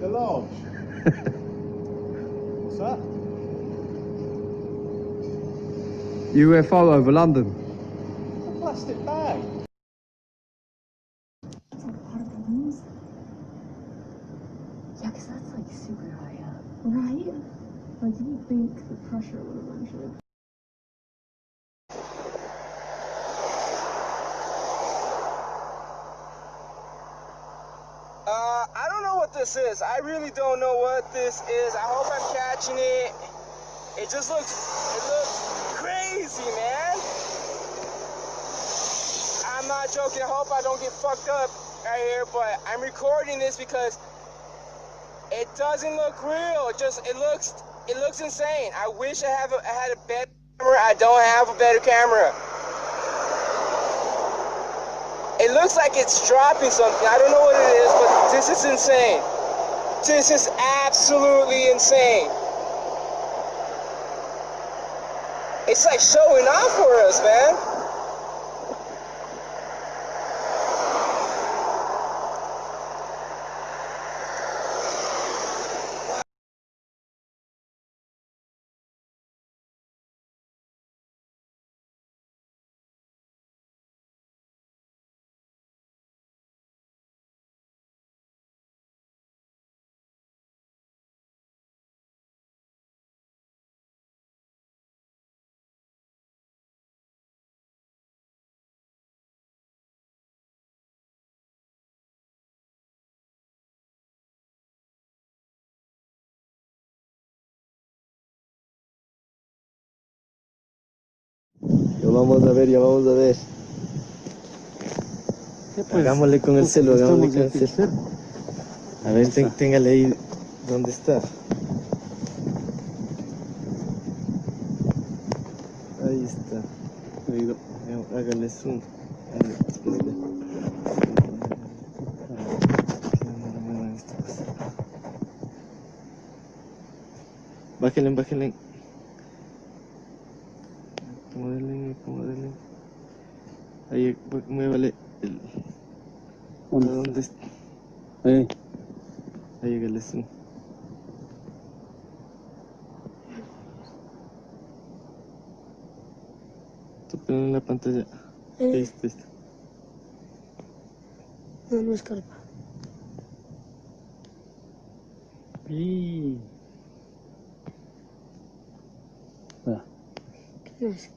The large. What's that? UFO over London. It's a plastic bag. It's a lot of balloons. Yeah, because that's like super high up. Right? Like you would think the pressure would eventually. I don't know what this is. I really don't know what this is. I hope I'm catching it. It looks crazy, man. I'm not joking. I hope I don't get fucked up right here, but I'm recording this because it doesn't look real. It looks insane. I wish I had a better camera. I don't have a better camera. It looks like it's dropping something. I don't know what it is, but this is insane. This is absolutely insane. It's like showing off for us, man. Ya vamos a ver, ya vamos a ver. Hagámosle con el celu, hagámosle con el celu. A ver, téngale ahí dónde está. Ahí está. Hágale zoom. Bájenle, bájenle. Acomódenle. Ahí, muévale el... ¿Dónde está? Ahí. Ahí, hágale zoom. Tópenlo en la pantalla. Ahí está. No escarpa. Y... ¿Qué es?